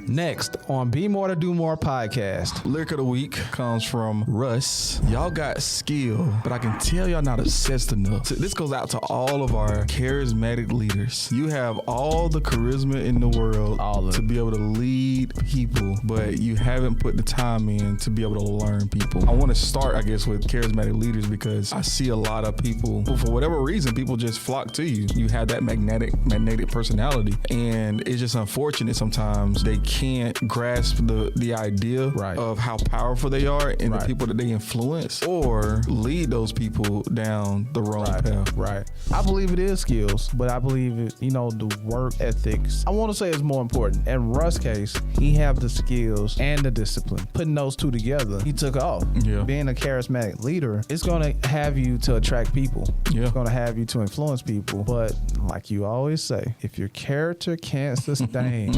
Next on Be More to Do More podcast. Lyric of the week comes from Russ. Y'all got skill, but I can tell y'all not obsessed enough. So this goes out to all of our charismatic leaders. You have all the charisma in the world to be able to lead people, but you haven't put the time in to be able to learn people. I want to start, I guess, with charismatic leaders because I see a lot of people, for whatever reason, people just flock to you. You have that magnetic personality, and it's just unfortunate sometimes they can't grasp the idea of how powerful they are and the people that they influence, or lead those people down the wrong path. Right. I believe it is skills, but I believe it, the work ethics, I want to say, is more important. In Russ' case, he have the skills and the discipline. Putting those two together, he took off. Yeah. Being a charismatic leader, it's going to have you to attract people. Yeah. It's going to have you to influence people. But like you always say, if your character can't sustain,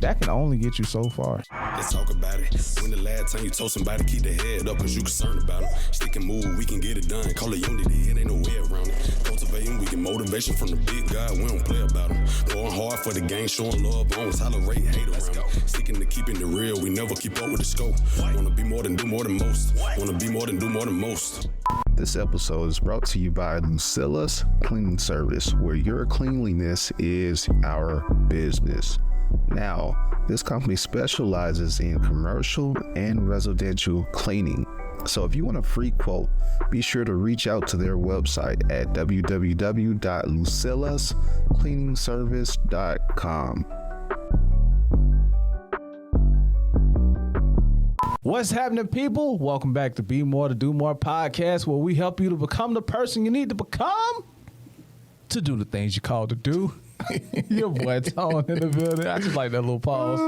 that can only get you so far. Let's talk about it. When the last time you told somebody keep their head up cause you concerned about them? Stick and move, we can get it done. Call it unity, it ain't no way around it. Cultivating, we get motivation from the big guy. We don't play about them. Going hard for the game, showing love, don't tolerate hate around it. Sticking to keeping it real, we never keep up with the scope. Wanna be more than do more than most. Wanna be more than do more than most. This episode is brought to you by Lucilla's Cleaning Service, where your cleanliness is our business. Now, this company specializes in commercial and residential cleaning. So if you want a free quote, be sure to reach out to their website at www.lucillascleaningservice.com. What's happening, people? Welcome back to Be More to Do More podcast, where we help you to become the person you need to become to do the things you're called to do. Your boy Tone in the building. I just like that little pause.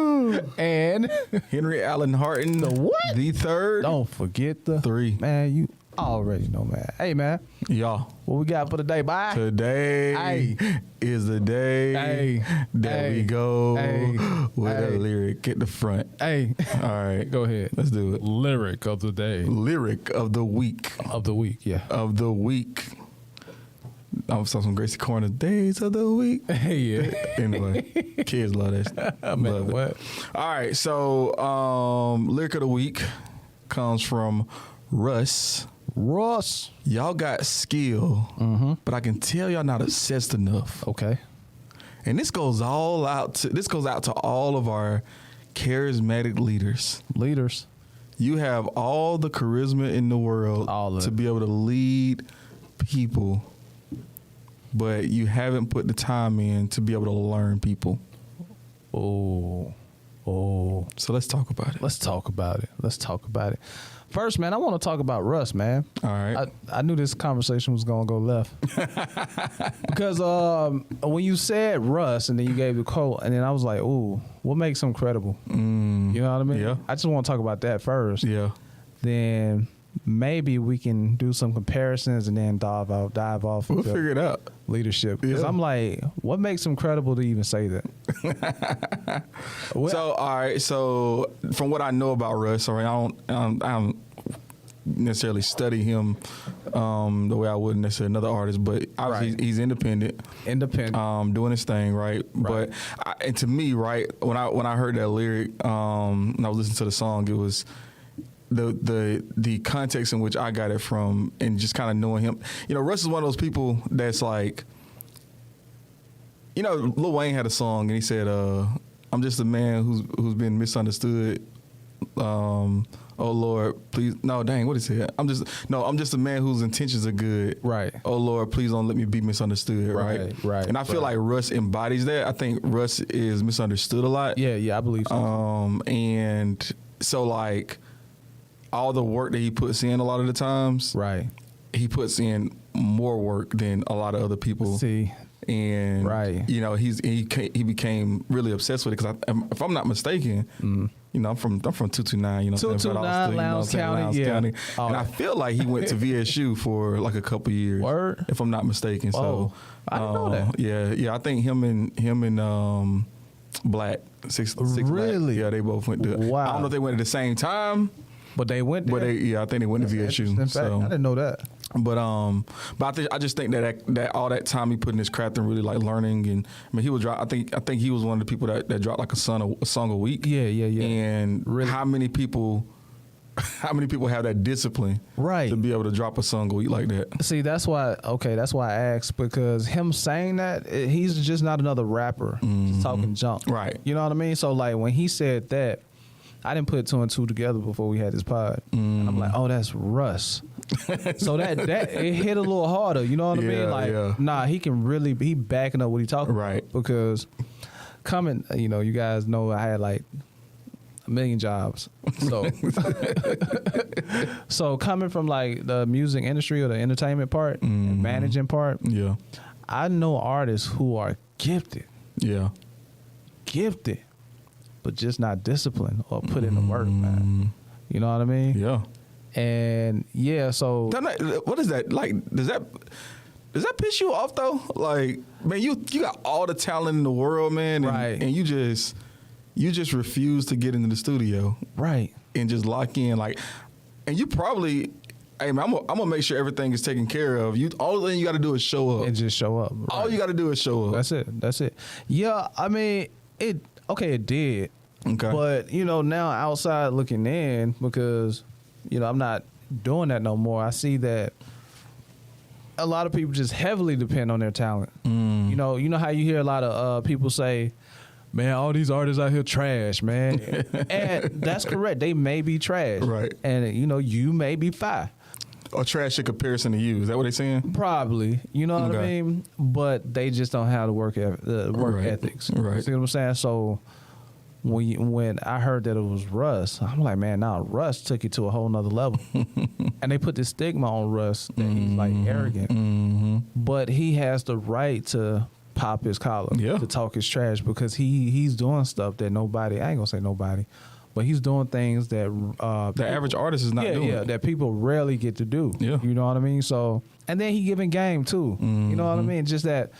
And Henry Allen Harton, the what? The third. Don't forget the 3. Man, you already know, man. Hey, man. Y'all. What we got for today, bye? Today is the day that we go with a lyric at the front. Hey. All right. Go ahead. Let's do it. Lyric of the day. Lyric of the week. Of the week, yeah. Of the week. I saw some Gracie Corner days of the week. Yeah. Anyway, kids love that. Man, what? All right, so lyric of the week comes from Russ. Y'all got skill, but I can tell y'all not obsessed enough. Okay. And this goes out to all of our charismatic leaders. You have all the charisma in the world to be able to lead people, but you haven't put the time in to be able to learn people. Oh. So let's talk about it. Let's talk about it. First, man, I want to talk about Russ, man. All right. I knew this conversation was going to go left. Because when you said Russ and then you gave the quote, and then I was like, ooh, what makes him credible? You know what I mean? Yeah. I just want to talk about that first. Yeah. Then maybe we can do some comparisons and then dive off. We'll figure it out. Leadership. Because I'm like, what makes him credible to even say that? So, all right. So, from what I know about Russ, all right, I don't necessarily study him the way I would necessarily another artist, but obviously he's independent, doing his thing, right? But and to me, right, when I heard that lyric, and I was listening to the song, it was the context in which I got it from, and just kind of knowing him. Russ is one of those people that's like, Lil Wayne had a song and he said, "I'm just a man who's been misunderstood. Oh Lord, please, no, dang, what is it? I'm just a man whose intentions are good. Right. Oh Lord, please don't let me be misunderstood. Right. And I feel like Russ embodies that. I think Russ is misunderstood a lot. Yeah, I believe so. And so like, all the work that he puts in a lot of the times, he puts in more work than a lot of other people. And he became really obsessed with it because if I'm not mistaken, I'm from 229, 229 Lowndes County, County. And I feel like he went to VSU for like a couple years, if I'm not mistaken. So I didn't know that. Yeah, I think him and Black, six really? Black, they both went to. Wow. I don't know if they went at the same time. But they went there? I think they went to VSU. So I didn't know that. But I just think that all that time he put in his craft and really like learning, and I mean he would drop. I think he was one of the people that dropped like a song a week. Yeah. And really? How many people have that discipline, right, to be able to drop a song a week like that? See, that's why I asked, because him saying that, he's just not another rapper talking junk, right? You know what I mean? So like when he said that, I didn't put 2 and 2 together before we had this pod. And I'm like, oh, that's Russ. So that it hit a little harder. You know what I mean? Like, nah, he backing up what he talking about. Because coming, you guys know I had like a million jobs. So, so coming from like the music industry or the entertainment part, and managing part, I know artists who are gifted. Yeah. Gifted. But just not disciplined or put in the work, man. You know what I mean? Yeah. And so what is that like? Does that piss you off though? Like, man, you got all the talent in the world, man, and you just refuse to get into the studio, right? And just lock in, like, and you probably. Hey man, I'm gonna make sure everything is taken care of. All thing you got to do is show up and just show up. Right. All you got to do is show up. That's it. Yeah, I mean it. Okay, it did. Okay. But, now outside looking in, because, I'm not doing that no more, I see that a lot of people just heavily depend on their talent. You know how you hear a lot of people say, man, all these artists out here trash, man. And that's correct. They may be trash. Right. And, you may be fire. Or trash in comparison to you. Is that what they're saying? Probably. You know what I mean? But they just don't have the work ethics. Right. See what I'm saying? So when I heard that it was Russ, I'm like, man, nah, Russ took it to a whole nother level. And they put this stigma on Russ that he's like arrogant. But he has the right to pop his collar, to talk his trash, because he's doing stuff that nobody, I ain't gonna say nobody, but he's doing things that the average artist is not doing. Yeah, that people rarely get to do. Yeah. You know what I mean? So, and then he giving game too. You know what I mean? Just that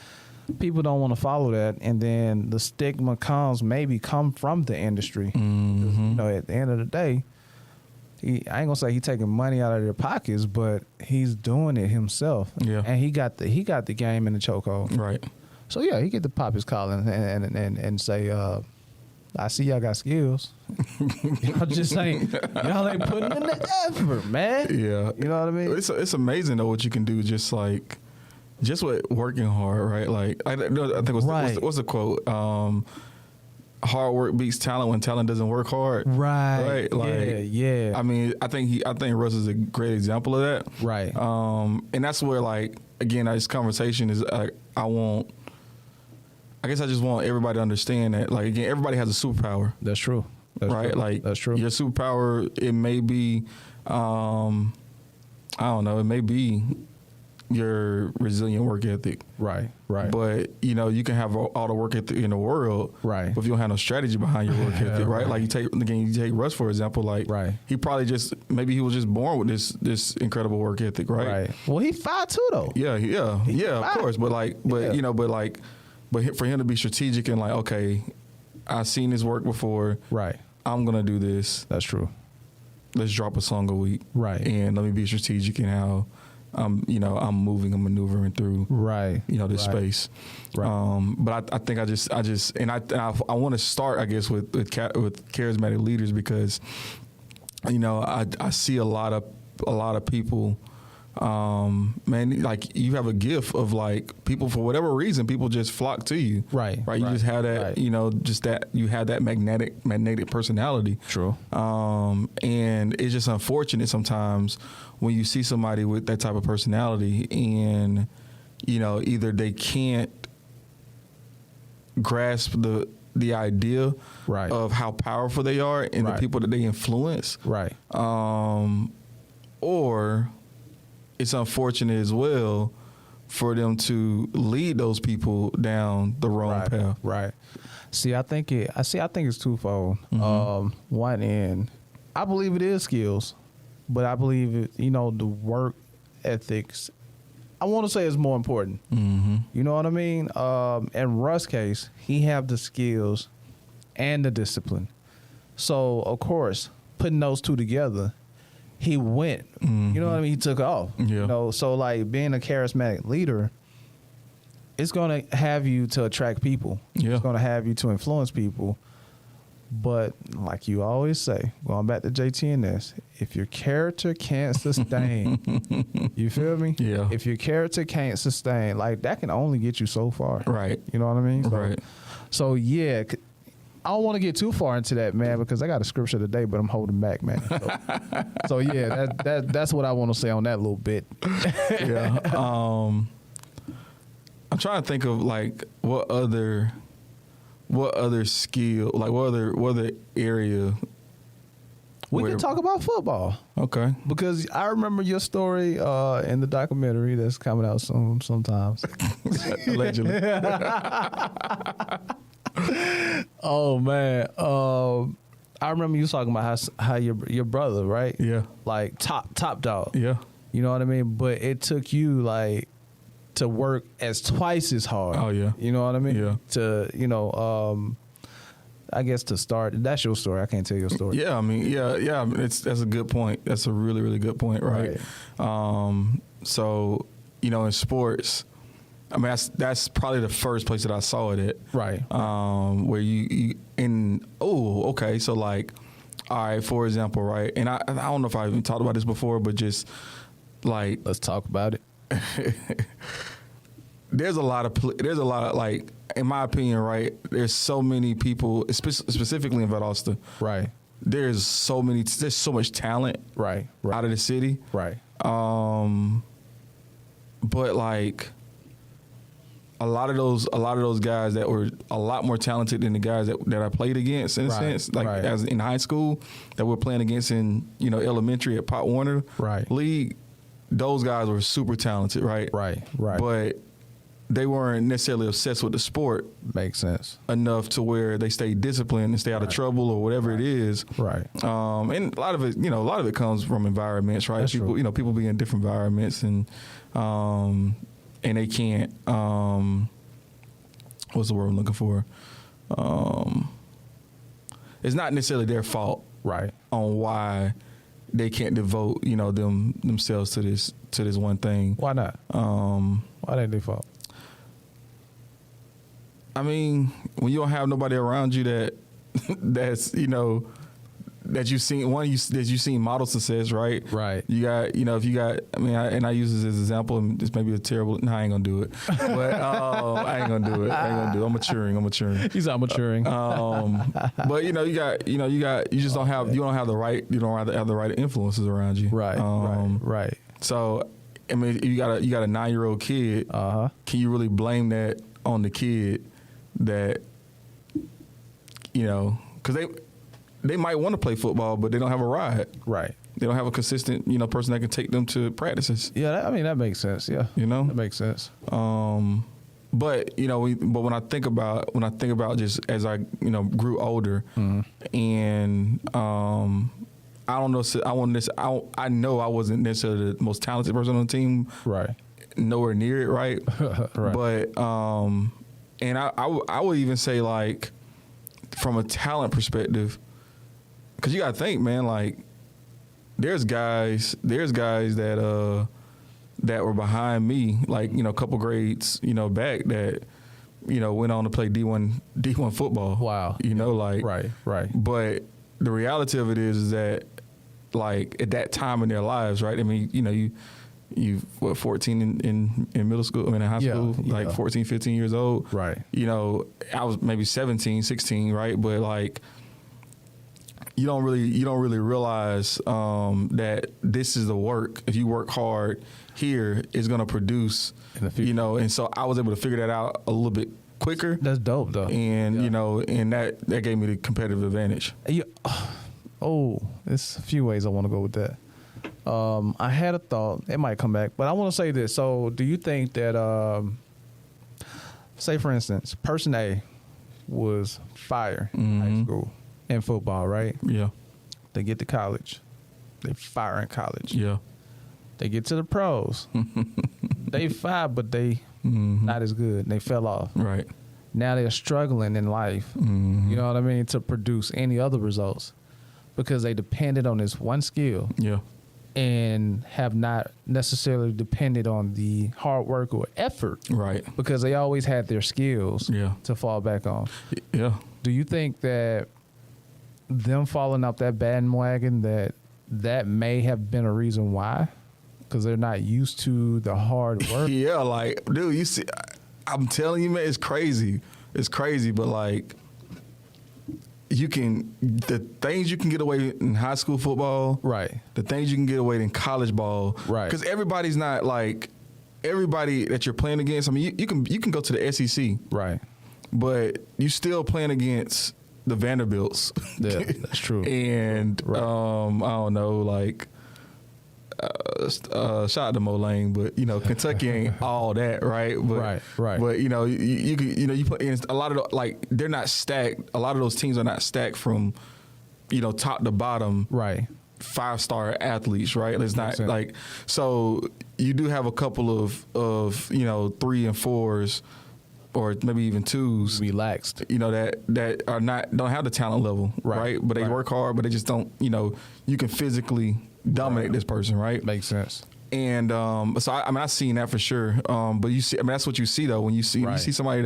people don't want to follow that, and then the stigma come from the industry. At the end of the day, I ain't gonna say he taking money out of their pockets, but he's doing it himself. Yeah, and he got the game in the chokehold. Right. So yeah, he get to pop his collar and say, I see y'all got skills. Y'all just ain't putting in the effort, man. Yeah, you know what I mean. It's amazing though what you can do. Just with working hard, right? Like I think what's the quote? Hard work beats talent when talent doesn't work hard. Right. Like, yeah. I mean, I think Russ is a great example of that. Right. And that's where, like, again, this conversation is I guess I just want everybody to understand that, like, again, everybody has a superpower. That's true. Right? True. Like, that's true. Your superpower, it may be, I don't know, it may be your resilient work ethic. Right. But, you can have all the work ethic in the world. Right. But if you don't have no strategy behind your work ethic, right? Like, you take Russ, for example, like, he probably maybe he was just born with this incredible work ethic, right? Right. Well, he 5'2" though. Yeah, of course. But for him to be strategic and like, okay, I've seen this work before. Right. I'm going to do this. That's true. Let's drop a song a week. Right. And let me be strategic in how I'm moving and maneuvering through, this space. Right. But I think I want to start, I guess, with charismatic leaders, because, I see a lot of people, man, like, you have a gift of, like, people, for whatever reason, people just flock to you. Right. You just have that, just that you have that magnetic personality. True. And it's just unfortunate sometimes when you see somebody with that type of personality and, either they can't grasp the idea of how powerful they are and the people that they influence. Right. Or it's unfortunate as well for them to lead those people down the wrong path. Right. See, I think it's twofold. One end, I believe it is skills, but I believe the work ethics, I want to say, is more important. You know what I mean? In Russ' case, he have the skills and the discipline. So of course, putting those two together, he went. You know what I mean? He took off. Yeah. You know, so like being a charismatic leader, it's gonna have you to attract people. Yeah. It's gonna have you to influence people. But like you always say, going back to JTNS, if your character can't sustain, you feel me? Yeah. If your character can't sustain, like that can only get you so far. Right. You know what I mean? So, Right. So yeah, I don't want to get too far into that, man, because I got a scripture today, but I'm holding back, man. So yeah, that's what I want to say on that little bit. Yeah. I'm trying to think of like what other skill, like what other area. We can talk about football. Okay. Because I remember your story in the documentary that's coming out soon sometimes. Allegedly. Oh, man. I remember you talking about how your brother, right? Yeah. Like top dog. Yeah. You know what I mean? But it took you like to work as twice as hard. Oh, yeah. You know what I mean? Yeah. To, you know, I guess to start, that's your story. I can't tell your story. Yeah, I mean, yeah. That's a good point. That's a really, really good point, right? So, you know, in sports, I mean, that's probably the first place that I saw it at. Right. Where okay. So like, all right, for example, right. And I don't know if I even talked about this before, but just like, Let's talk about it. there's a lot of like, in my opinion, right. There's so many people, specifically in Valdosta. Right. There's so much talent. Right. Out of the city. Right. But like, a lot of those guys that were a lot more talented than the guys that I played against, in a sense, like as in high school, that we're playing against in, you know, elementary at Pop Warner League. Those guys were super talented, right? Right. But they weren't necessarily obsessed with the sport. Makes sense. Enough to where they stayed disciplined and stay out of trouble or whatever it is. Right. And a lot of it comes from environments, right? That's People, true. People be in different environments and they can't, what's the word I'm looking for? It's not necessarily their fault. Right. On why they can't devote, you know, themselves to this one thing. Why not? Why they default? I mean, when you don't have nobody around you that's, you know, that you've seen model success, right? Right. You got, you know, if you got, I mean, I use this as an example, and this may be a terrible, no, I ain't gonna do it. But I ain't gonna do it. I'm maturing. He's not maturing. But you just don't have the right influences around you. Right. So, I mean, you got a 9-year-old kid. Can you really blame that on the kid that, you know, because they might want to play football, but they don't have a ride. Right. They don't have a consistent, you know, person that can take them to practices. Yeah, that makes sense. Yeah. You know? That makes sense. But, you know, when I think about just as I, you know, grew older and I don't know, I know I wasn't necessarily the most talented person on the team. Right. Nowhere near it, right? Right. But and I would even say, like, from a talent perspective, because you got to think, man, like, there's guys that were behind me, like, you know, a couple grades, you know, back that, you know, went on to play D1 football. Wow. You know, like, right. But the reality of it is that, like, at that time in their lives, right? I mean, you know, you 14 in middle school, I mean, in high school, like 14, 15 years old. Right. You know, I was maybe 17, 16, right? But like, you don't really realize that this is the work. If you work hard here, it's going to produce, in the future. You know, and so I was able to figure that out a little bit quicker. That's dope, though. And, you know, and that gave me the competitive advantage. There's a few ways I want to go with that. I had a thought. It might come back, but I want to say this. So, do you think that, say for instance, person A was fire in high school in football, right? Yeah. They get to college, they fire in college. Yeah. They get to the pros, they fire, but they not as good. They fell off. Right. Now they're struggling in life. You know what I mean? To produce any other results because they depended on this one skill. Yeah. and have not necessarily depended on the hard work or effort. Right. Because they always had their skills to fall back on. Yeah. Do you think that them falling off that bandwagon, that may have been a reason why? Because they're not used to the hard work? Yeah, like, dude, you see, I'm telling you, man, it's crazy. It's crazy, but like, the things you can get away in high school football, right? The things you can get away in college ball, right? Because everybody's not like everybody that you're playing against. I mean, you can go to the SEC, right? But you still playing against the Vanderbilts. Yeah, that's true. And right. I don't know, like. Shout out to Mo Lane, but Kentucky ain't all that, right? But, right. But you put in a lot of like they're not stacked. A lot of those teams are not stacked from top to bottom, right? 5-star athletes, right? It's not like so. You do have a couple of 3 and 4s. Or maybe even 2s, relaxed. That are don't have the talent level, right? But they work hard, but they just don't. You can physically dominate this person, right? Makes sense. And so I've seen that for sure. But you see, that's what you see though when you see somebody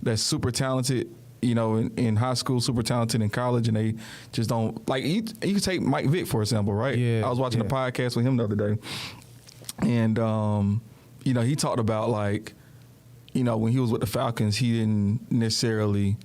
that's super talented. In high school, super talented in college, and they just don't like. You can take Mike Vick for example, right? Yeah. I was watching a podcast with him the other day, and he talked about like. When he was with the Falcons, he didn't necessarily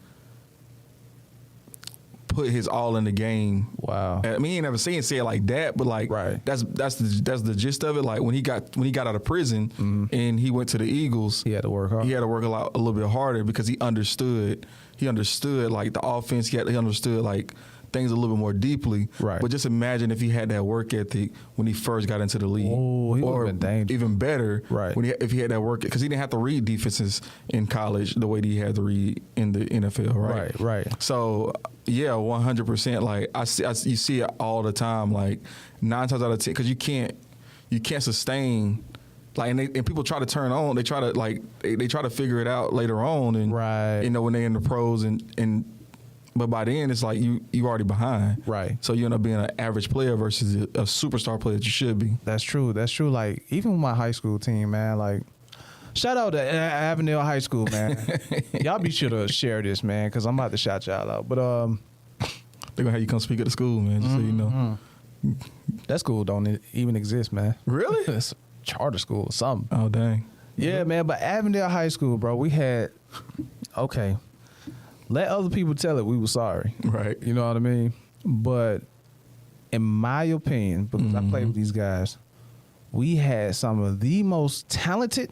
put his all in the game. Wow. I mean, he ain't never say it like that, but like that's the gist of it. Like when he got out of prison and he went to the Eagles, he had to work hard. He had to work a little bit harder because he understood like the offense. He understood like things a little bit more deeply. Right. But just imagine if he had that work ethic when he first got into the league. Oh, he would have been dangerous. Even better, right? If he had that work, because he didn't have to read defenses in college the way that he had to read in the NFL, right? Right. So yeah, 100%. Like you see it all the time. Like 9 times out of 10, because you can't sustain. Like and people try to turn on. They try to they try to figure it out later on, and when they're in the pros and. But by then, it's like you already behind. Right. So you end up being an average player versus a superstar player that you should be. That's true. Like, even with my high school team, man, like, shout out to Avondale High School, man. Y'all be sure to share this, man, because I'm about to shout y'all out. But they're going to have you come speak at the school, man, just so you know. That school don't even exist, man. Really? It's a charter school or something. Oh, dang. Yeah, man, but Avondale High School, bro, we had, okay. Let other people tell it we were sorry. Right. You know what I mean? But in my opinion, because I played with these guys, we had some of the most talented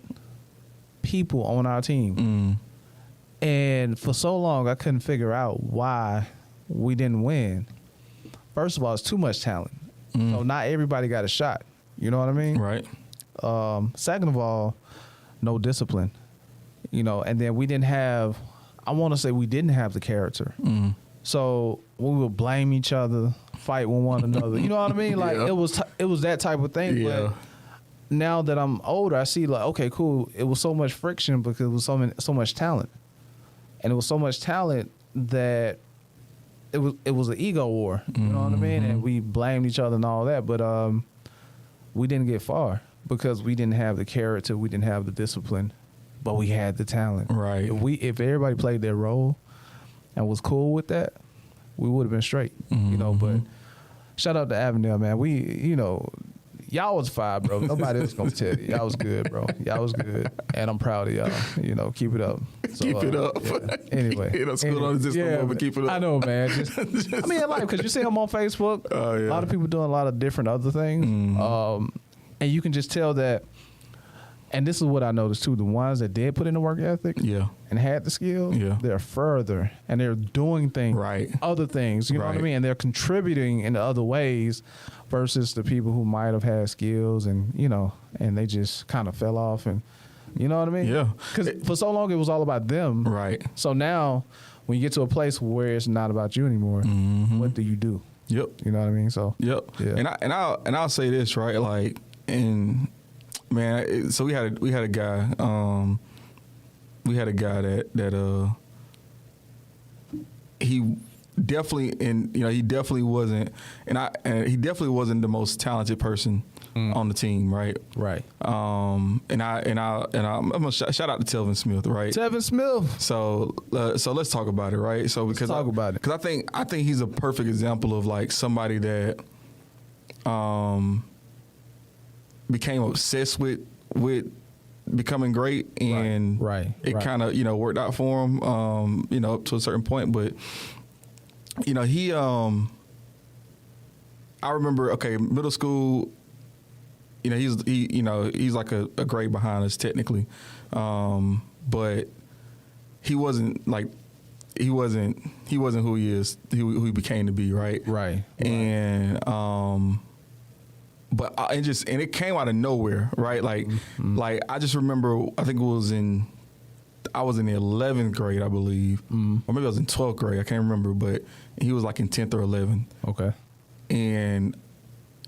people on our team. And for so long, I couldn't figure out why we didn't win. First of all, it's too much talent. So not everybody got a shot. You know what I mean? Right. Second of all, no discipline. And then we didn't have... I want to say we didn't have the character. So we would blame each other, fight with one another. You know what I mean? Like it was that type of thing. Yeah. But now that I'm older, I see like, okay, cool. It was so much friction because it was so much talent. And it was so much talent that it was an ego war. You know what I mean? And we blamed each other and all that. But we didn't get far because we didn't have the character. We didn't have the discipline. But we had the talent. Right. If everybody played their role and was cool with that, we would have been straight. But shout out to Avondale, man. Y'all was fire, bro. Nobody else gonna tell you. Y'all was good, bro. Y'all was good. And I'm proud of y'all. Keep it up. So, keep it up. Yeah. Anyway. School on this but keep it up. I know, man. I mean, like, because you see them on Facebook. Oh, yeah. A lot of people doing a lot of different other things. And you can just tell that. And this is what I noticed too: the ones that did put in the work ethic, and had the skills, they're further and they're doing things, other things. You know what I mean? And they're contributing in other ways, versus the people who might have had skills and and they just kind of fell off, and you know what I mean? Yeah. Because for so long it was all about them, right? So now, when you get to a place where it's not about you anymore, what do you do? Yep. You know what I mean? So yeah. And I'll say this, right? Like man, so we had a guy that he definitely, and he definitely wasn't, and he definitely wasn't the most talented person on the team, right? Right. I'm gonna shout out to Telvin Smith, right? Tevin Smith. So let's talk about it, right? So because because I think he's a perfect example of like somebody that became obsessed with becoming great, and it kind of worked out for him, up to a certain point. But he I remember, middle school, he's like a grade behind us technically, but he wasn't who he is, who he became to be, right? And but it came out of nowhere, right? Like I just remember, I think I was in the 11th grade, I believe, or maybe I was in 12th grade, I can't remember, but he was like in 10th or 11th. Okay. And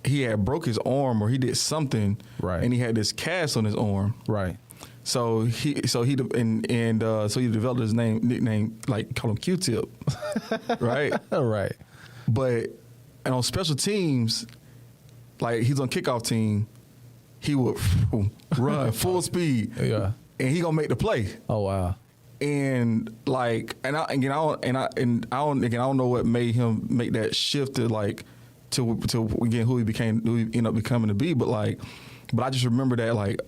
he had broke his arm, or he did something, right? And he had this cast on his arm, right? So he developed his nickname, like, call him Q-Tip, right? Right. But on special teams, like he's on kickoff team, he would run full speed, and he gonna make the play. Oh wow! And like, I don't know what made him make that shift to again who he ended up becoming to be, but I just remember that like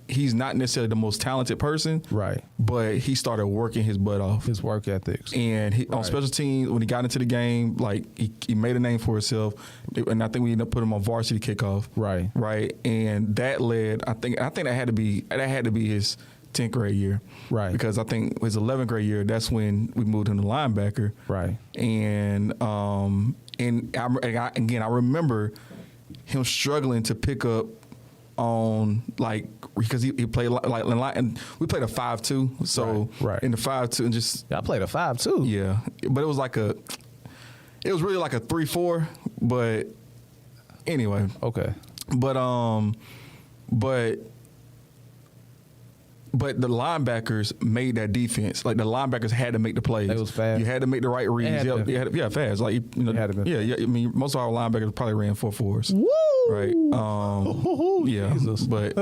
he's not necessarily the most talented person, right? But he started working his butt off, his work ethics, and on special teams, when he got into the game, like he made a name for himself, and I think we ended up putting him on varsity kickoff, right, and that led, I think that had to be his 10th grade year, right? Because I think his 11th grade year, that's when we moved him to linebacker, right? And I remember him struggling to pick up on, like, because he played like, and we played a 5-2, so in the 5-2, and just I played a 5-2, yeah, but it was really like a 3-4, but anyway, okay, but the linebackers made that defense. Like, the linebackers had to make the plays. They was fast. You had to make the right reads. Fast. Like, had to be. I mean, most of our linebackers probably ran 4.4s. Woo! Right. Yeah. Jesus. But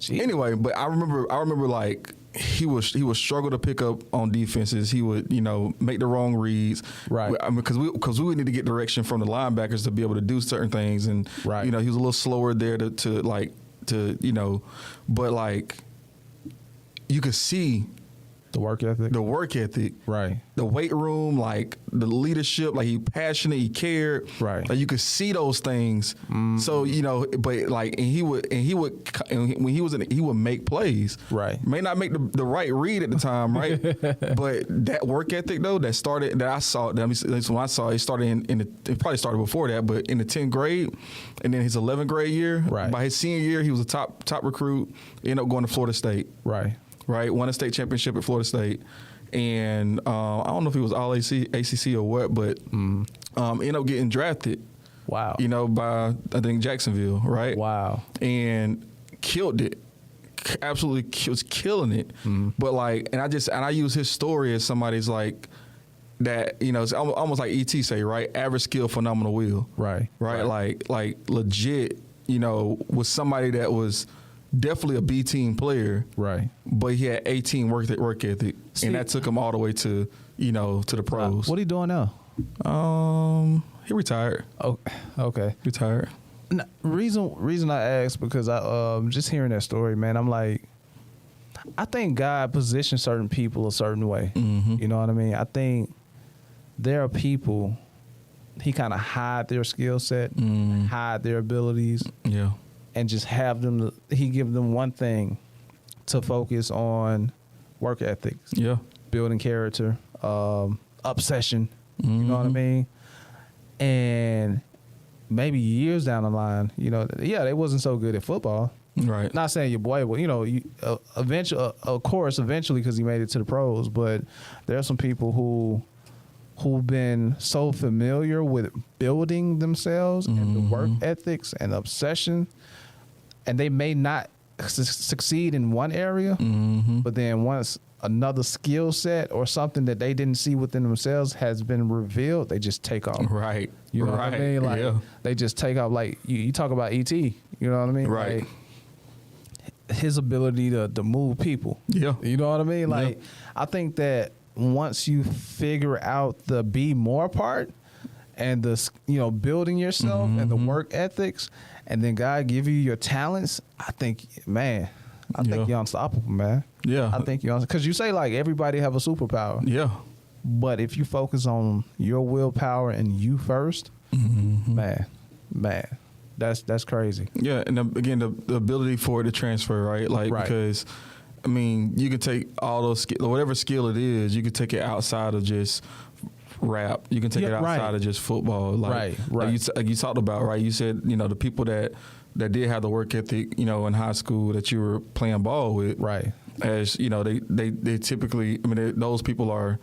anyway, but I remember like he would struggle to pick up on defenses. He would, make the wrong reads. Right. I mean, because we would need to get direction from the linebackers to be able to do certain things, and he was a little slower there to but like you could see the work ethic, right? The weight room, like the leadership, like he passionate, he cared, right? Like you could see those things. So but like, and he would make plays, right? May not make the right read at the time, right? But that work ethic though, when I saw it, it started it probably started before that, but in the 10th grade, and then his 11th grade year, right? By his senior year, he was a top recruit. Ended up going to Florida State, right? Won a state championship at Florida State, and I don't know if he was all ACC or what, but ended up getting drafted. Wow. By, I think, Jacksonville, right? Wow. And killed it. Absolutely was killing it. But like, and I use his story as somebody's like that, it's almost like ET say, right? Average skill, phenomenal will. Right. Like legit, was somebody that was definitely a B team player, right? But he had 18 work ethic, and that took him all the way to to the pros. What are you doing now? He retired. Oh, okay, retired. No, reason I asked because I just hearing that story, man. I'm like, I think God positions certain people a certain way. You know what I mean? I think there are people He kind of hide their skill set, hide their abilities. Yeah. And just have them, he give them one thing to focus on: work ethics, building character, obsession, you know what I mean? And maybe years down the line, they wasn't so good at football. Right. Not saying your boy, well, eventually, because he made it to the pros, but there are some people who've been so familiar with building themselves and the work ethics and obsession, and they may not succeed in one area, but then once another skill set or something that they didn't see within themselves has been revealed, they just take off. Right. You know right. what I mean? Like they just take off. Like you talk about E.T., you know what I mean? Right. Like, his ability to move people. Yeah. You know what I mean? Like I think that once you figure out the be more part and the, you know, building yourself and the work ethics, and then God give you your talents, I think, man, I think you're unstoppable, man. Yeah. I think you're because you say like everybody have a superpower. Yeah. But if you focus on your willpower and you first, man, that's crazy. Yeah, and again, the ability for it to transfer, right? Like because, I mean, you can take all those whatever skill it is, you can take it outside of just rap. You can take it outside of just football. Like, like you talked about, right? You said, you know, the people that did have the work ethic, you know, in high school that you were playing ball with, right? As you know, they typically, I mean, those people are,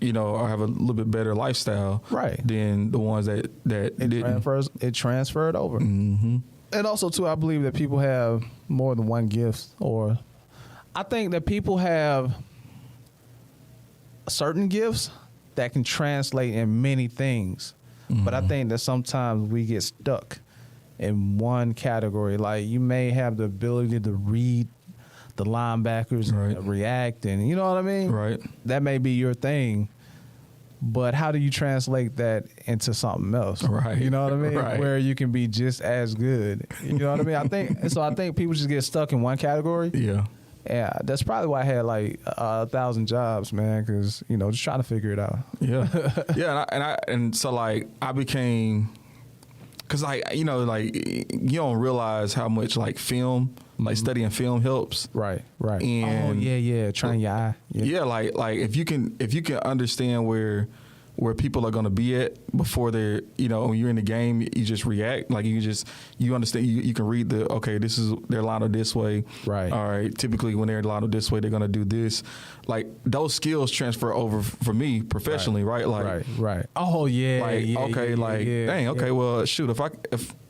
you know, or have a little bit better lifestyle, right, than the ones that didn't. It transferred over. And also too, I believe that people have more than one gift, or I think that people have certain gifts that can translate in many things. But I think that sometimes we get stuck in one category. Like you may have the ability to read the linebackers and react, and you know what I mean? Right. That may be your thing, but how do you translate that into something else? Right. You know what I mean? Right. Where you can be just as good. You know what I mean? I think people just get stuck in one category. Yeah. Yeah, that's probably why I had like 1,000 jobs, man, because, you know, just trying to figure it out. Yeah. Yeah, and so like I became, because like, you know, like you don't realize how much like film, like studying film helps. Right. And train your eye. Yeah, like if you can understand where people are going to be at before they're, you know, when you're in the game, you just react. Like you understand, you can read this is their line of this way. Right. All right. Typically when they're in line of this way, they're going to do this. Like those skills transfer over for me professionally, right? Like, right. Oh yeah. Like, dang, okay, well, shoot,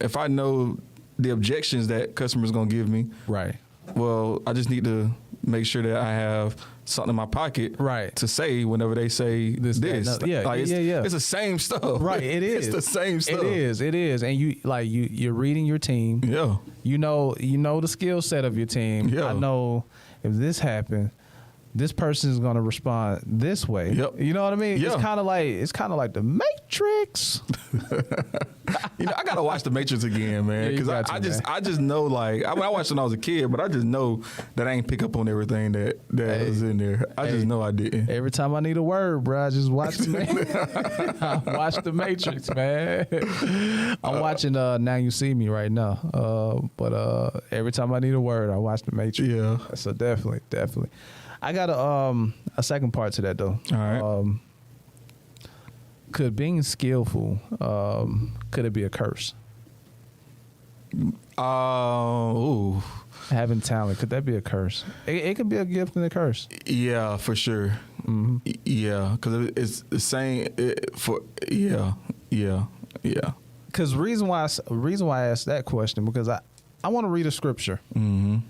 if I know the objections that customers going to give me. Right. Well, I just need to make sure that I have something in my pocket to say whenever they say this. It's the same stuff. Right, it is. It's the same stuff. It is. And you're reading your team. Yeah. You know the skill set of your team. Yeah. I know if this happened, this person is going to respond this way. Yep. You know what I mean? Yeah. It's kind of like the Matrix. You know, I gotta watch the Matrix again, man, because I just know, like, I watched when I was a kid, but I just know that I ain't pick up on everything that was in there. I just know I didn't. Every time I need a word, bro, I just watch the I watch the Matrix, man. I'm watching Now You See Me right now, but every time I need a word, I watch the Matrix. Yeah. So definitely. I got a second part to that though. All right. Could being skillful, could it be a curse? Having talent, could that be a curse? It could be a gift and a curse. Yeah, for sure. Mm-hmm. Yeah, because it's the same. Yeah. Because reason why I asked that question, because I want to read a scripture, and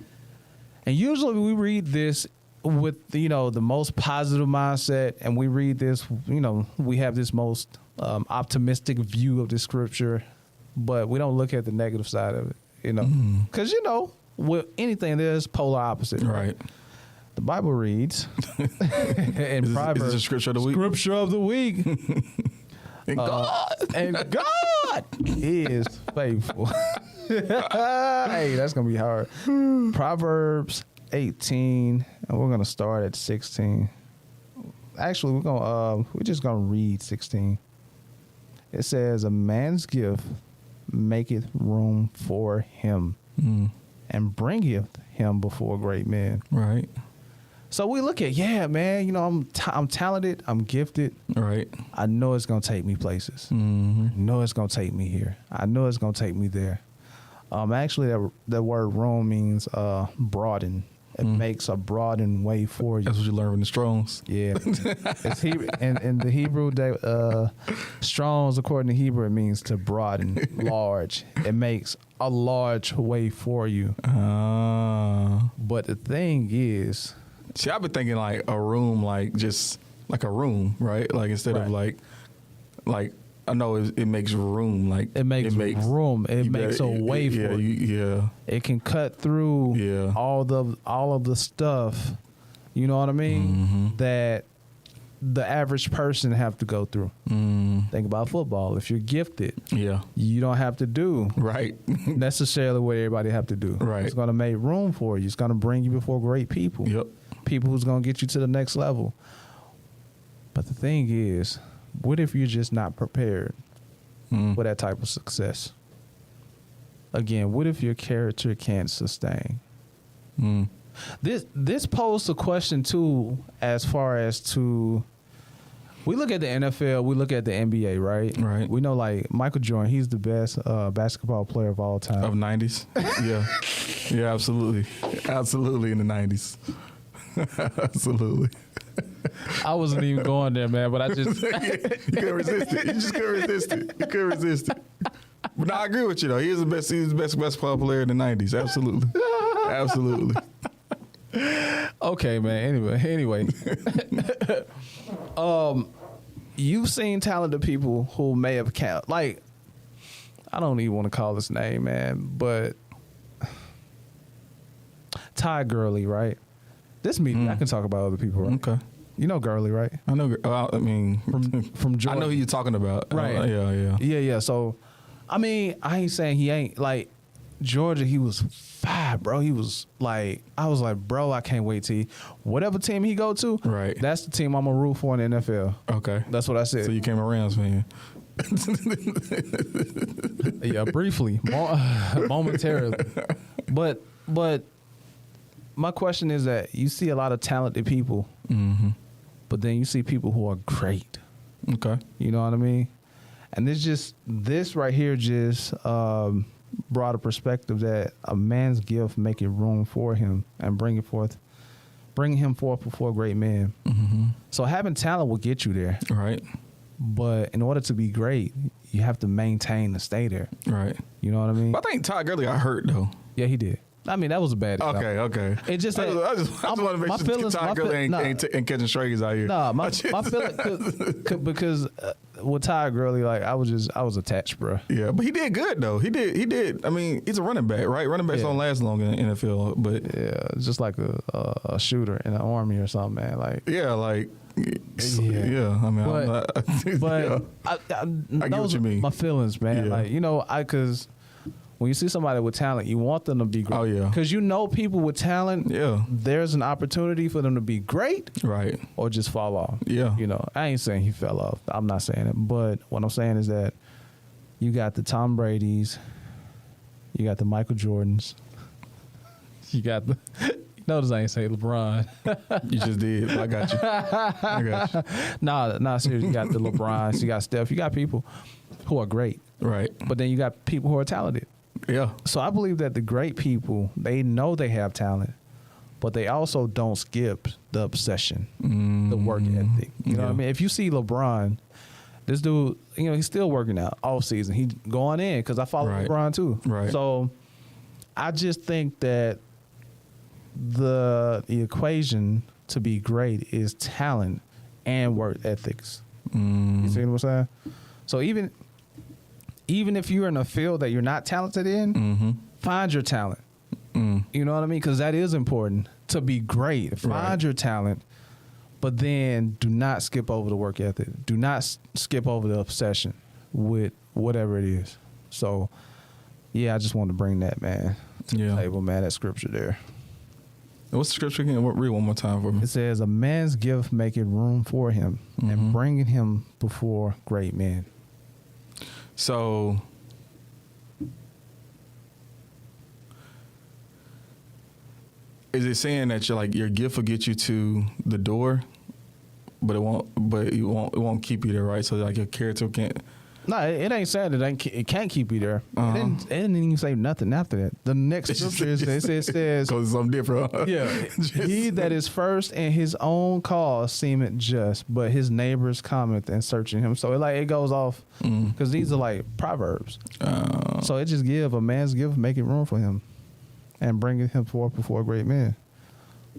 usually we read this with, you know, the most positive mindset, and we read this, you know, we have this most optimistic view of the scripture, but we don't look at the negative side of it, you know, because you know, with anything there's polar opposite, right? The Bible reads in Proverbs, is it scripture of the week? Scripture of the week. And God is faithful. Hey, that's gonna be hard. Proverbs 18, and we're gonna start at 16. Actually, we're just gonna read 16. It says, "A man's gift maketh room for him, and bringeth him before great men." Right. So we look at, yeah, man, you know, I'm talented, I'm gifted. Right. I know it's gonna take me places. I know it's gonna take me here. I know it's gonna take me there. Actually, that word room means broaden. It makes a broadened way for you. That's what you learn in the Strongs. Yeah. It's in the Hebrew, Strongs, according to Hebrew, it means to broaden, large. It makes a large way for you. But the thing is, See, I've been thinking like a room, like just like a room, right? Like instead of like I know it makes room, like it makes room. It makes a way for you. Yeah, it can cut through all of the stuff. You know what I mean? That the average person have to go through. Think about football. If you're gifted, you don't have to do necessarily what everybody have to do. Right. It's going to make room for you. It's going to bring you before great people. Yep. People who's going to get you to the next level. But the thing is, what if you're just not prepared for that type of success? Again, what if your character can't sustain? This posed a question too, as far as to, we look at the NFL, we look at the NBA, right? Right. We know like Michael Jordan, he's the best basketball player of all time. Of 90s? Yeah, absolutely. Absolutely in the 90s. Absolutely. I wasn't even going there, man, but I just... You couldn't resist it. You just couldn't resist it. You couldn't resist it. But no, I agree with you, though. He's the best basketball player in the 90s. Absolutely. Absolutely. Okay, man. Anyway. You've seen talented people who may have like, I don't even want to call his name, man, but Ty Gurley, right? This meeting, I can talk about other people, right? Okay. You know Gurley, right? I know. I mean, from Georgia. I know who you're talking about. Right. Yeah. So, I mean, I ain't saying he ain't like Georgia. He was fire, bro. He was like, I was like, bro, I can't wait to whatever team he go to. Right. That's the team I'm gonna root for in the NFL. Okay. That's what I said. So you came a Rams fan. Yeah, briefly, momentarily, but my question is that you see a lot of talented people, but then you see people who are great. Okay. You know what I mean? And this right here just brought a perspective that a man's gift making room for him and bringing him forth before great men. So having talent will get you there. Right. But in order to be great, you have to maintain and stay there. Right. You know what I mean? But I think Todd Gurley got hurt, though. Yeah, he did. I mean, that was a bad example. Okay. It just I just want to make sure Todd Gurley ain't catching strays out here. Nah, my feeling because with Todd Gurley, like I was attached, bro. Yeah, but he did good though. He did. I mean, he's a running back, right? Running backs don't last long in the NFL, but yeah, just like a shooter in the army or something, man. Like I mean, I get what you mean. My feelings, man. Yeah. Like because when you see somebody with talent, you want them to be great. Oh yeah, because people with talent. Yeah, there's an opportunity for them to be great, right, or just fall off. Yeah, I ain't saying he fell off. I'm not saying it, but what I'm saying is that you got the Tom Brady's, you got the Michael Jordans, you got the. Notice I ain't say LeBron. You just did. I got you. Nah, seriously. You got the LeBrons, you got Steph, you got people who are great. Right. But then you got people who are talented. Yeah. So I believe that the great people, they know they have talent, but they also don't skip the obsession, the work ethic. You know what I mean? If you see LeBron, this dude, he's still working out all season. He going in because I follow LeBron too. Right. So I just think that the equation to be great is talent and work ethics. You see what I'm saying? So even if you're in a field that you're not talented in, find your talent. You know what I mean? Because that is important to be great. Find your talent, but then do not skip over the work ethic. Do not skip over the obsession with whatever it is. So, yeah, I just wanted to bring that, man, to the table, man, that scripture there. What's the scripture again? Read one more time for me. It says, a man's gift making room for him and bringing him before great men. So, is it saying that your gift will get you to the door, but it won't keep you there, right? So like your character can't. No, it ain't saying it can't keep you there. It didn't even say nothing after that. The next scripture says because it's something different. Huh? Yeah, he that is first in his own cause seemeth just, but his neighbors cometh and searching him. So it goes off because these are like proverbs. So it just give a man's gift, making room for him, and bringing him forth before great men.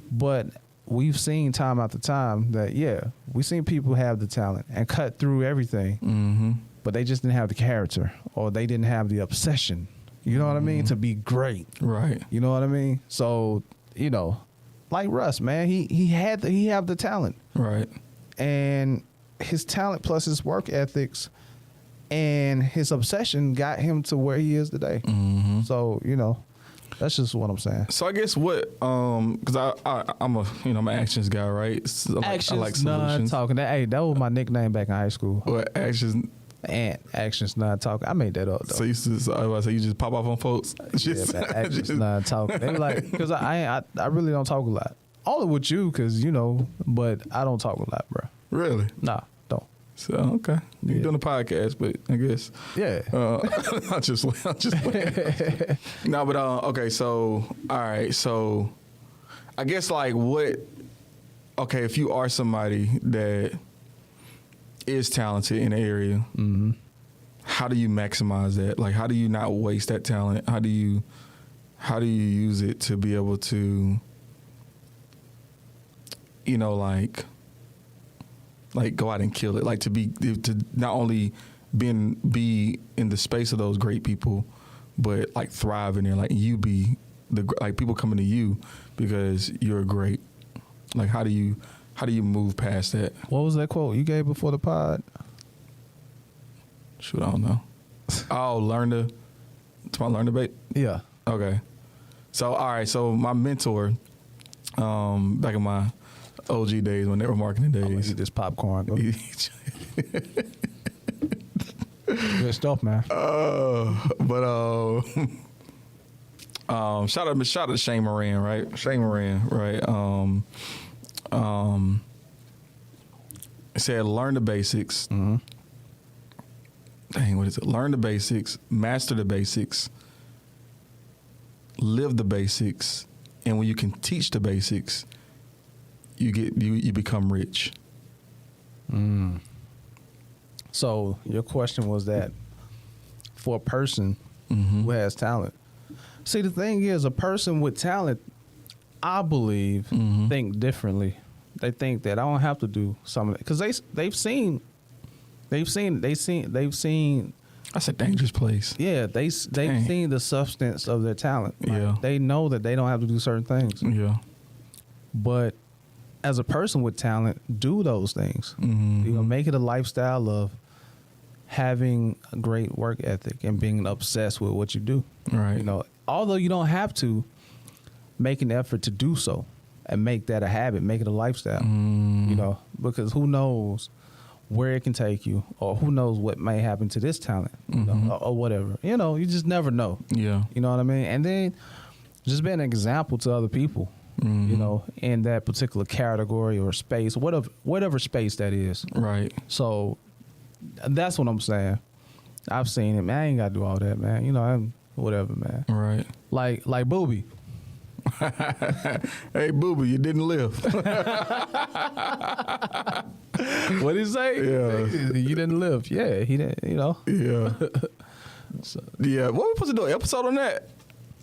But we've seen time after time that, we've seen people have the talent and cut through everything, but they just didn't have the character or they didn't have the obsession, you know what I mean, to be great. Right. You know what I mean? So, you know, like Russ, man, he have the talent. Right. And his talent plus his work ethics and his obsession got him to where he is today. So, you know, that's just what I'm saying. So I guess what, because I'm an actions guy, right? So Actions, I like solutions. non-talking. That was my nickname back in high school. What actions? And actions, non-talking. I made that up though. So you just pop off on folks. Yeah, man, actions, non-talking. They were like, because I really don't talk a lot. Only with you, because you know, but I don't talk a lot, bro. Really? Nah, don't. So okay, you're doing a podcast, but I guess I'm just no, but okay. So all right, so I guess like what? Okay, if you are somebody that is talented in the area, how do you maximize that? Like, how do you not waste that talent? How do you use it to be able to, you know, like go out and kill it, like to not only be in the space of those great people, but like thrive in there, like you be like people coming to you because you're great. Like how do you move past that? What was that quote you gave before the pod? Shoot, I don't know. Oh, learn to bait? Yeah. Okay. So all right, so my mentor, back in my OG days when they were marketing days. Eat this popcorn. Good stuff, man. Shout out to Shane Moran, right? Shane Moran, right? It said learn the basics. Dang, what is it? Learn the basics, master the basics, live the basics, and when you can teach the basics, you become rich. So your question was that for a person who has talent. See, the thing is, a person with talent, I believe, think differently. They think that I don't have to do some of it because they've seen. That's a dangerous place. Yeah, they've seen the substance of their talent. Like, yeah, they know that they don't have to do certain things. Yeah, but as a person with talent, do those things. You know, make it a lifestyle of having a great work ethic and being obsessed with what you do. Right. You know, although you don't have to, make an effort to do so and make that a habit, make it a lifestyle. You know, because who knows where it can take you, or who knows what may happen to this talent, you know, or whatever. You know, you just never know. Yeah. You know what I mean? And then just be an example to other people, you know, in that particular category or space, whatever space that is. Right. So that's what I'm saying. I've seen it, man. I ain't got to do all that, man. You know, whatever, man. Right. Like Booby. Hey, Booby, you didn't live. What did he say? Yeah. You didn't live. Yeah, he didn't, you know. Yeah. Yeah. What were we supposed to do? An episode on that?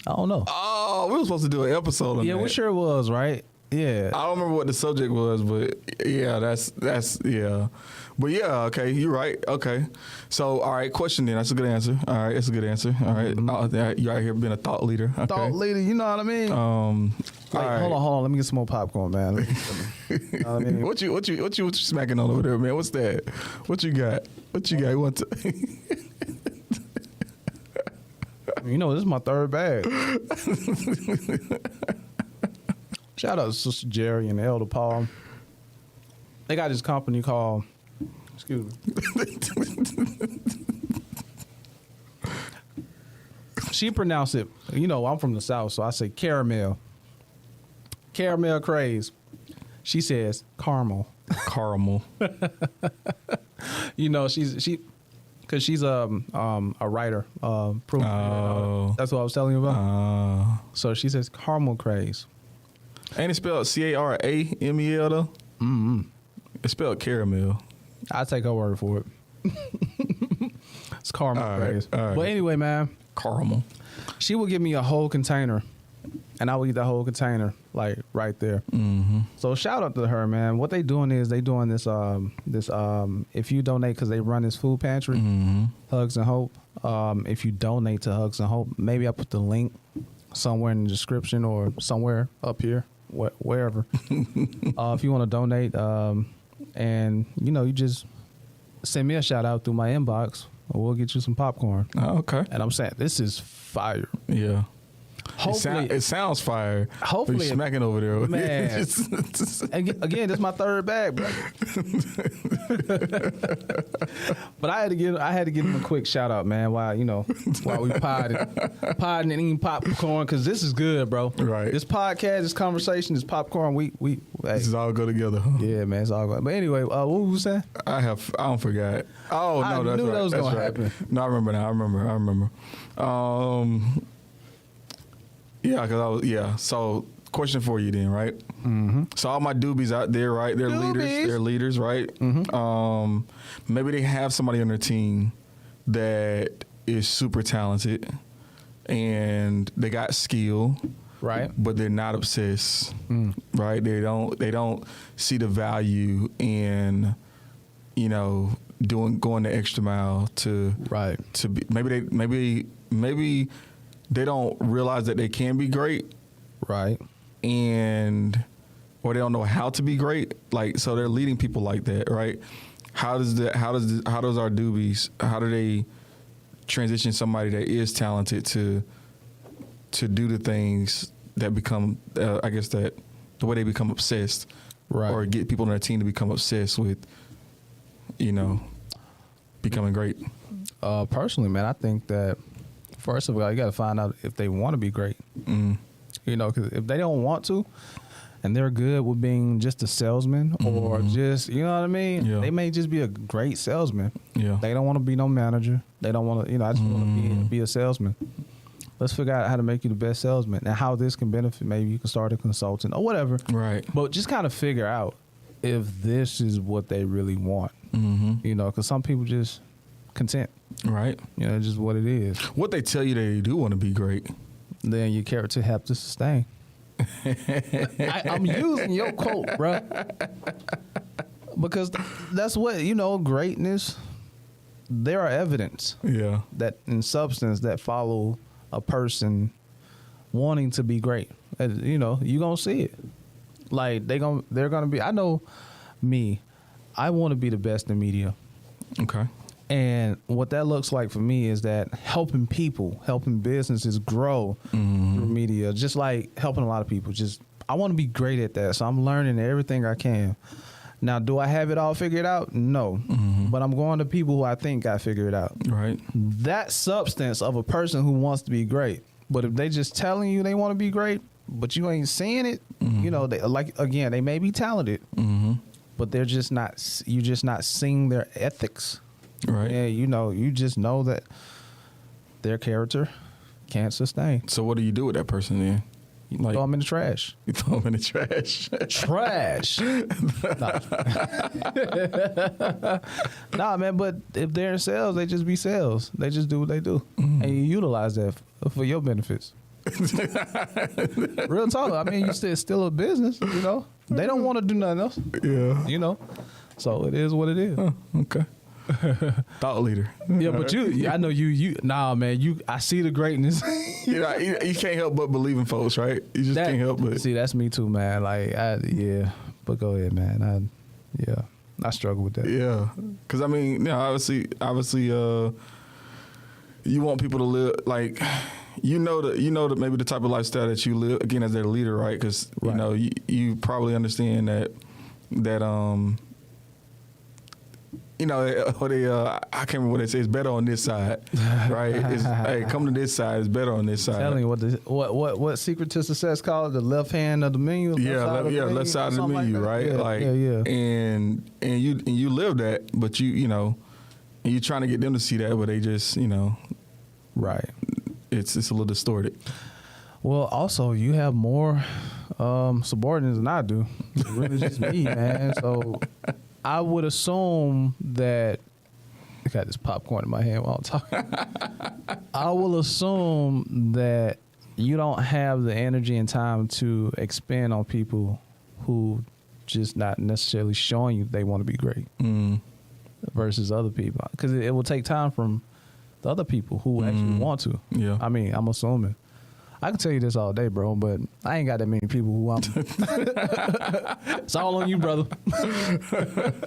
I don't know. Oh, we were supposed to do an episode on that. Yeah, we sure was, right? Yeah. I don't remember what the subject was, but yeah, that's yeah. But yeah, okay, you're right. Okay. So, all right, question then. That's a good answer. All right, that's a good answer. All right. You're out here being a thought leader. Okay. Thought leader, you know what I mean? Right. Hold on. Let me get some more popcorn, man. You know what I mean? What you smacking on over there, man? What's that? What you got? You want to? You know, this is my third bag. Shout out to Sister Jerry and Elder Paul. They got this company called, excuse me. She pronounced it, you know, I'm from the South, so I say caramel. Caramel craze. She says caramel. Caramel. You know, because she's a writer. That's what I was telling you about. So she says caramel craze. Ain't it spelled CARAMEL though? It's spelled caramel. I take her word for it. It's caramel craze. all right. But anyway, man, Caramel. she would give me a whole container and I would eat the whole container, like right there. Mm-hmm. So shout out to her, man. What they doing is they doing this if you donate, because they run this food pantry, Mm-hmm. Hugs and Hope. If you donate to Hugs and Hope, maybe I put the link somewhere in the description or somewhere up here, wherever. If you want to donate, and you just send me a shout out through my inbox, or we'll get you some popcorn. Oh, okay. And I'm saying this is fire. Yeah. Hopefully, it sounds fire. Hopefully, you're smacking over there, man. Again, this is my third bag, bro. But I had to give him a quick shout out, man. While we podding and eating popcorn, because this is good, bro. Right. This podcast, this conversation, this popcorn. Hey. This is all go together, huh? Yeah, man, it's all good. But anyway, what were you saying? I don't forget. Oh no, I that's knew right. that was that's gonna right. happen. No, I remember now. I remember. Yeah, So, question for you then, right? Mm-hmm. So all my doobies out there, right? They're leaders, right? Mm-hmm. Maybe they have somebody on their team that is super talented and they got skill, Right. but they're not obsessed, right? They don't see the value in, going the extra mile to be. Maybe they don't realize that they can be great, Right. or they don't know how to be great. Like, so they're leading people like that, right? How does our doobies, how do they transition somebody that is talented to do the things that become, I guess that the way they become obsessed, Right. or get people on their team to become obsessed with, becoming great? Personally, man, I think that first of all, you got to find out if they want to be great. Because if they don't want to, and they're good with being just a salesman or just, you know what I mean? Yeah. They may just be a great salesman. Yeah. They don't want to be no manager. They don't want to, I just want to be a salesman. Let's figure out how to make you the best salesman and how this can benefit. Maybe you can start a consultant or whatever. Right. But just kind of figure out if this is what they really want. Because some people just content. Right. Just what it is. What they tell you they do want to be great. Then your character have to sustain. I'm using your quote, bro, because that's what greatness. There are evidence, that in substance that follow a person wanting to be great. You gonna see it. Like they're gonna be. I know me. I want to be the best in media. Okay. And what that looks like for me is that helping people, helping businesses grow through media, just like helping a lot of people. I want to be great at that. So I'm learning everything I can. Now, do I have it all figured out? No. But I'm going to people who I think I figured it out. Right. That substance of a person who wants to be great. But if they just telling you they want to be great, but you ain't seeing it, they may be talented, but they're just not, you're just not seeing their ethics. Right. Yeah, you just know that their character can't sustain. So what do you do with that person then? You throw them in the trash. You throw them in the trash. Trash. Nah, man, but if they're in sales, they just be sales. They just do what they do. And you utilize that for your benefits. Real talk. I mean, you still a business, They don't want to do nothing else. Yeah. So it is what it is. Oh, okay. Thought leader. Yeah, but I know nah, man, I see the greatness. You can't help but believe in folks, right? You just can't help but. See, that's me too, man. But go ahead, man. I struggle with that. Yeah. Because, I mean, obviously, you want people to live, like, that maybe the type of lifestyle that you live, again, as their leader, right? Because, you probably understand that I can't remember what they say. It's better on this side, right? Hey, come to this side. It's better on this side. Telling you what secret to success called the left hand of the menu. Left side of the menu, right? And you live that, but and you're trying to get them to see that, but they just right. It's a little distorted. Well, also you have more subordinates than I do. It's really just me, man. So. I would assume that I got this popcorn in my hand while I'm talking. I will assume that you don't have the energy and time to expand on people who just not necessarily showing you they want to be great versus other people. Because it will take time from the other people who actually want to. Yeah. I mean, I'm assuming. I can tell you this all day, bro, but I ain't got that many people who want me. It's all on you, brother.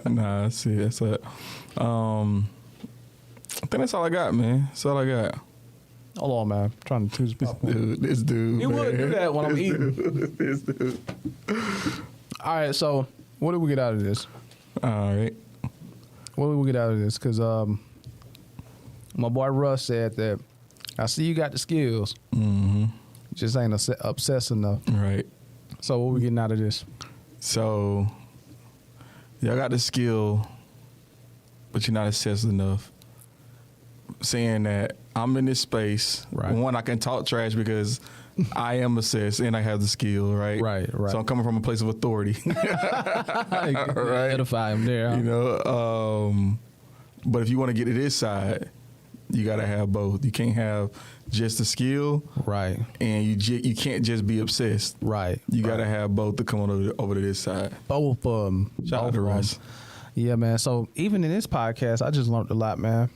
Nah, I see. That's it. I think that's all I got, man. That's all I got. Hold on, man. I'm trying to choose popcorn. This dude. You would do that when I'm eating. This dude. All right, so what did we get out of this? All right. What did we get out of this? Because my boy Russ said that I see you got the skills. Mm-hmm. Just ain't obsessed enough. Right. So what we getting out of this? So y'all got the skill, but you're not obsessed enough. Saying that I'm in this space. Right. One, I can talk trash because I am obsessed and I have the skill, right? Right. So I'm coming from a place of authority. Right. Edify him there. Huh? You know, but if you want to get to this side, you got to have both. You can't have just the skill. Right. And you can't just be obsessed. Right. You got to have both to come on over to this side. Both Shout out to Russ. Yeah, man. So even in this podcast, I just learned a lot, man.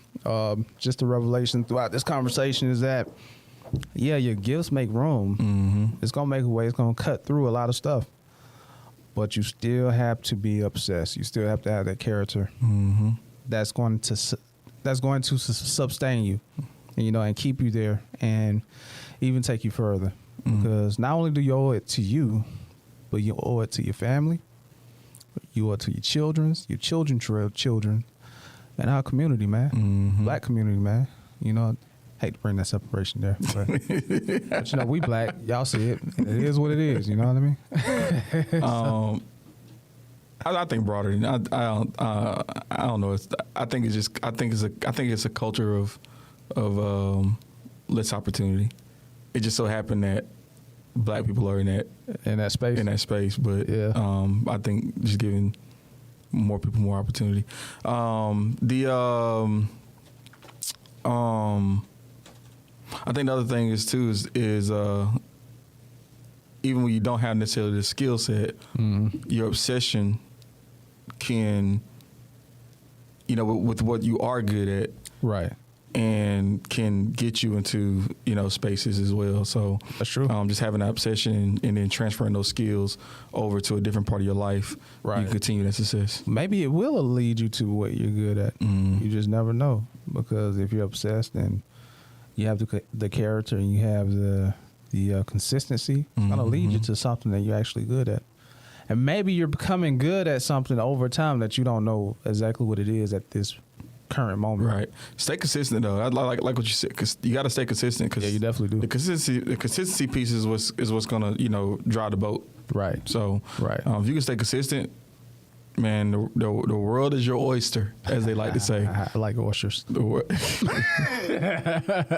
Just the revelation throughout this conversation is that, yeah, your gifts make room. Mm-hmm. It's going to make a way. It's going to cut through a lot of stuff. But you still have to be obsessed. You still have to have that character that's going to sustain you, you know, and keep you there and even take you further. Because not only do you owe it to you, but you owe it to your family. You owe it to your children's children, and our community, man. Black community, man. You know, hate to bring that separation there, but you know, we black. Y'all see it. It is what it is. You know what I mean? I think broader. I don't know. I think it's a culture of less opportunity. It just so happened that black people are in that space. But yeah. I think just giving more people more opportunity. I think the other thing is too is even when you don't have necessarily the skill set, your obsession can, you know, with what you are good at, right, and can get you into, you know, spaces as well. So that's true. Just having that obsession and then transferring those skills over to a different part of your life, right, you can continue that success. Maybe it will lead you to what you're good at. You just never know, because if you're obsessed and you have the character and you have the consistency, it's going to lead you to something that you're actually good at. And maybe you're becoming good at something over time that you don't know exactly what it is at this current moment. Right. Stay consistent though. I like what you said, because you got to stay consistent. Cause yeah, you definitely do. The consistency piece is what's gonna, you know, drive the boat. Right. So right. If you can stay consistent, man, the world is your oyster, as they like to say. I like oysters.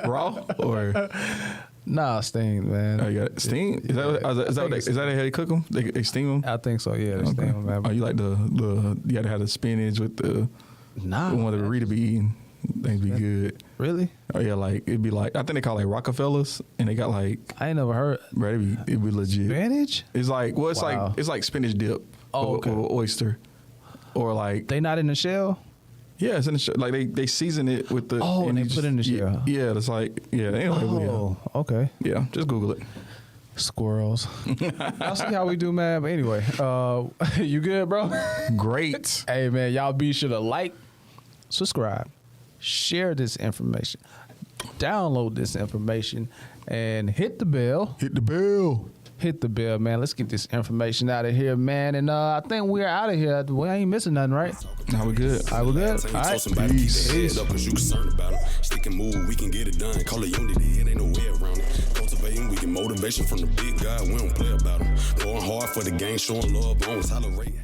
Raw or. Nah, steamed, man. Oh, you got it. Steamed? Is that how they cook them? They steam them? I think so, yeah. They steam them, man. Oh, you like you got to have the spinach with the one that Rita be eating. Things be good. Really? Oh, yeah, like, it'd be like, I think they call it like Rockefellers, and they got like. I ain't never heard. Bro, it'd be legit. Spinach? It's like, well, it's like spinach dip. Oh, okay. Or oyster. Or like. They not in the shell? Yeah, it's in the shell. Like they season it with the. Oh, and they put it in the shell. Yeah, it's like, yeah. Anyway, okay. Yeah, just Google it. Squirrels. I'll see how we do, man. But anyway, you good, bro? Great. Hey, man, y'all be sure to like, subscribe, share this information, download this information, and hit the bell. Hit the bell. Hit the bell, man. Let's get this information out of here, man. And I think we're out of here. We ain't missing nothing, right? No, we're good. All right, we're good. All right. Peace. Cause you concerned about them. Stick and move, we can get it done. Call it unity, it ain't no way around it. Cultivating, we get motivation from the big guy. We don't play about them. Going hard for the game, showing love, bones, tolerate.